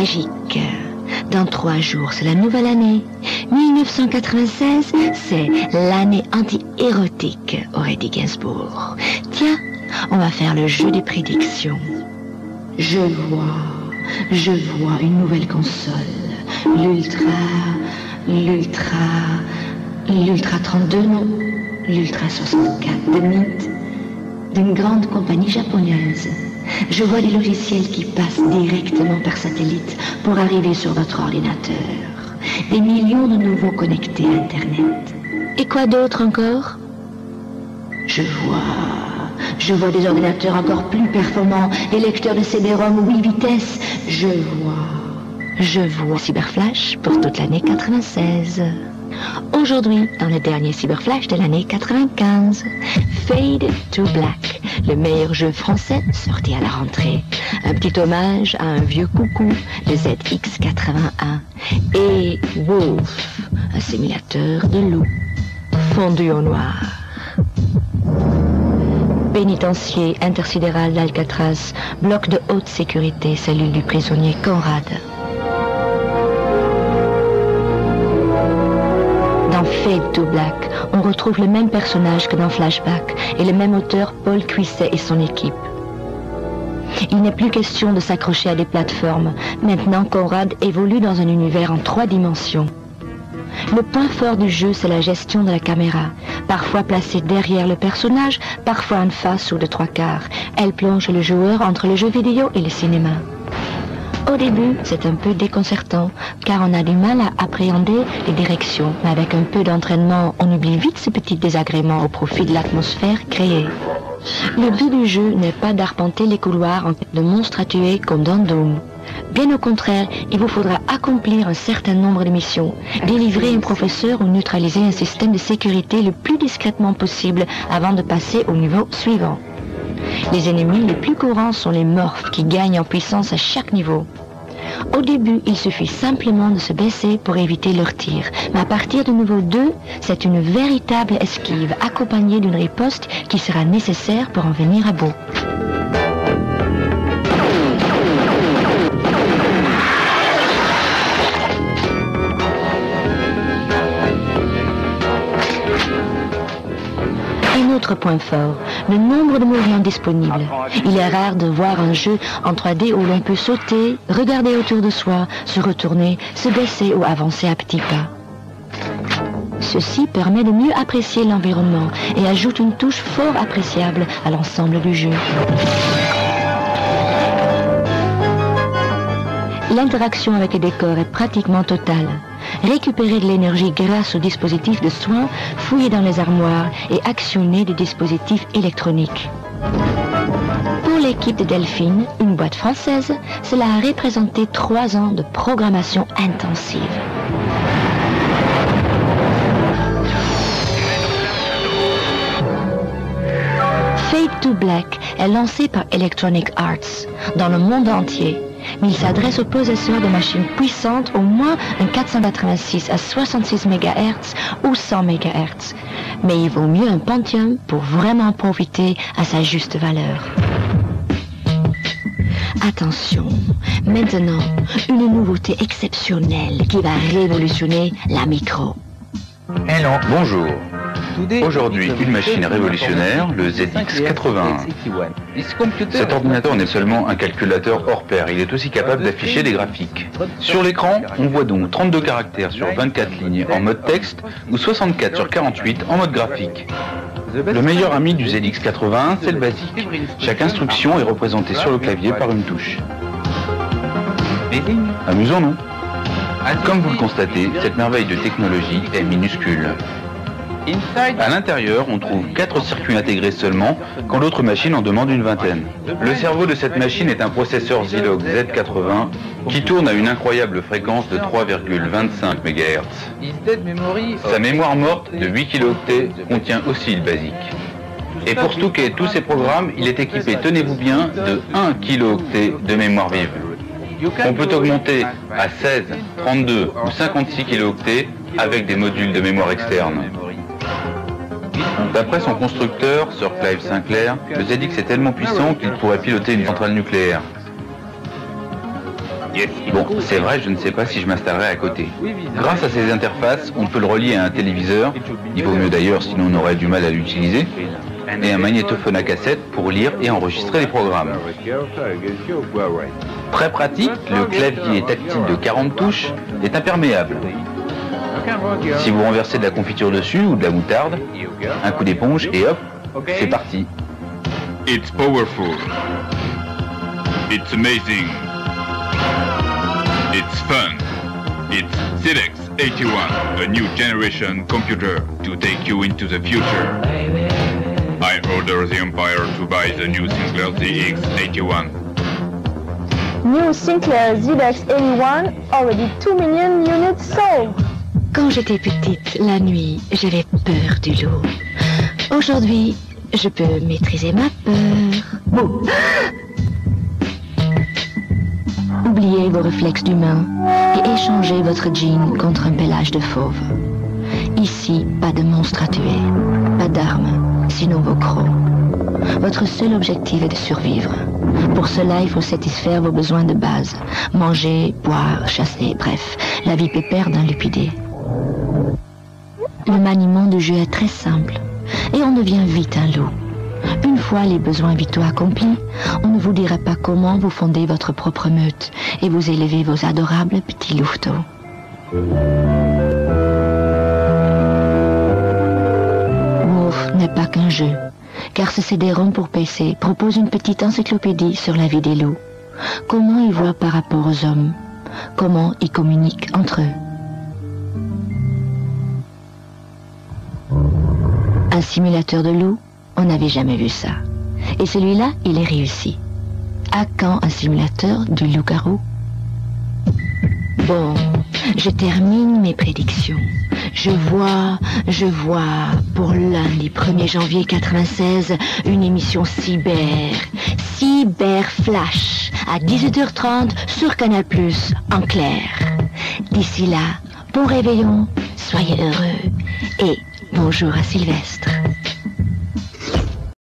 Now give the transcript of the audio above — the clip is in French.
magique. Dans 3 jours, c'est la nouvelle année. 1996, c'est l'année anti-érotique, aurait dit Gainsbourg. Tiens, on va faire le jeu des prédictions. Je vois une nouvelle console. L'Ultra 32, non, l'Ultra 64 de Mint, d'une grande compagnie japonaise. Je vois des logiciels qui passent directement par satellite pour arriver sur votre ordinateur. Des millions de nouveaux connectés à Internet. Et quoi d'autre encore? Je vois des ordinateurs encore plus performants, des lecteurs de CD-ROM 8 vitesses. Je vois Cyberflash pour toute l'année 96. Aujourd'hui, dans le dernier Cyberflash de l'année 95, Fade to Black, le meilleur jeu français sorti à la rentrée. Un petit hommage à un vieux coucou, le ZX81. Et Wolf, un simulateur de loup, fondu au noir. Pénitencier intersidéral d'Alcatraz, bloc de haute sécurité, cellule du prisonnier Conrad. Dans Fade to Black, on retrouve le même personnage que dans Flashback et le même auteur Paul Cuisset et son équipe. Il n'est plus question de s'accrocher à des plateformes. Maintenant, Conrad évolue dans un univers en 3 dimensions. Le point fort du jeu, c'est la gestion de la caméra. Parfois placée derrière le personnage, parfois en face ou de 3/4. Elle plonge le joueur entre le jeu vidéo et le cinéma. Au début, c'est un peu déconcertant, car on a du mal à appréhender les directions. Mais avec un peu d'entraînement, on oublie vite ces petits désagréments au profit de l'atmosphère créée. Le but du jeu n'est pas d'arpenter les couloirs en quête de monstres à tuer comme dans Doom. Bien au contraire, il vous faudra accomplir un certain nombre de missions, délivrer un professeur ou neutraliser un système de sécurité le plus discrètement possible avant de passer au niveau suivant. Les ennemis les plus courants sont les morphes qui gagnent en puissance à chaque niveau. Au début, il suffit simplement de se baisser pour éviter leurs tirs. Mais à partir du niveau 2, c'est une véritable esquive accompagnée d'une riposte qui sera nécessaire pour en venir à bout. Autre point fort, le nombre de mouvements disponibles. Il est rare de voir un jeu en 3D où l'on peut sauter, regarder autour de soi, se retourner, se baisser ou avancer à petits pas. Ceci permet de mieux apprécier l'environnement et ajoute une touche fort appréciable à l'ensemble du jeu. L'interaction avec les décors est pratiquement totale. Récupérer de l'énergie grâce aux dispositifs de soins, fouiller dans les armoires et actionner des dispositifs électroniques. Pour l'équipe de Delphine, une boîte française, cela a représenté 3 ans de programmation intensive. Fade to Black est lancé par Electronic Arts dans le monde entier. Mais il s'adresse aux possesseurs de machines puissantes, au moins un 486 à 66 MHz ou 100 MHz. Mais il vaut mieux un Pentium pour vraiment profiter à sa juste valeur. Attention, maintenant, une nouveauté exceptionnelle qui va révolutionner la micro. Hello. Bonjour. Aujourd'hui, une machine révolutionnaire, le ZX81. Cet ordinateur n'est seulement un calculateur hors pair, il est aussi capable d'afficher des graphiques. Sur l'écran, on voit donc 32 caractères sur 24 lignes en mode texte ou 64 sur 48 en mode graphique. Le meilleur ami du ZX81, c'est le basique. Chaque instruction est représentée sur le clavier par une touche. Amusant, non? Comme vous le constatez, cette merveille de technologie est minuscule. À l'intérieur, on trouve 4 circuits intégrés seulement, quand l'autre machine en demande une vingtaine. Le cerveau de cette machine est un processeur Zilog Z80 qui tourne à une incroyable fréquence de 3,25 MHz. Sa mémoire morte de 8 kilooctets contient aussi le basique. Et pour stocker tous ces programmes, il est équipé, tenez-vous bien, de 1 kilooctet de mémoire vive. On peut augmenter à 16, 32 ou 56 kilooctets avec des modules de mémoire externe. D'après son constructeur, Sir Clive Sinclair, le ZX est tellement puissant qu'il pourrait piloter une centrale nucléaire. Bon, c'est vrai, je ne sais pas si je m'installerai à côté. Grâce à ces interfaces, on peut le relier à un téléviseur, il vaut mieux d'ailleurs sinon on aurait du mal à l'utiliser, et un magnétophone à cassette pour lire et enregistrer les programmes. Très pratique, le clavier tactile de 40 touches est imperméable. Si vous renversez de la confiture dessus ou de la moutarde, un coup d'éponge et hop, c'est parti. It's powerful. It's amazing. It's fun. It's Silex 81, a new generation computer to take you into the future. I order the Empire to buy the new Sinclair ZX81. New Sinclair ZX81, already 2 million units sold. Quand j'étais petite, la nuit, j'avais peur du loup. Aujourd'hui, je peux maîtriser ma peur. Oubliez vos réflexes d'humain et échangez votre jean contre un pelage de fauve. Ici, pas de monstre à tuer, pas d'armes, sinon vos crocs. Votre seul objectif est de survivre. Pour cela, il faut satisfaire vos besoins de base. Manger, boire, chasser, bref, la vie pépère d'un lupidé. Le maniement du jeu est très simple et on devient vite un loup. Une fois les besoins vitaux accomplis, on ne vous dira pas comment vous fondez votre propre meute et vous élevez vos adorables petits louveteaux. Wolf n'est pas qu'un jeu, car ce CD-ROM pour PC propose une petite encyclopédie sur la vie des loups. Comment ils voient par rapport aux hommes, comment ils communiquent entre eux. Un simulateur de loup, on n'avait jamais vu ça. Et celui-là, il est réussi. À quand un simulateur du loup-garou? Bon, je termine mes prédictions. Je vois, pour lundi 1er janvier 96, une émission Cyber Flash, à 18h30 sur Canal+, en clair. D'ici là, bon réveillon, soyez heureux et bonjour à Sylvestre.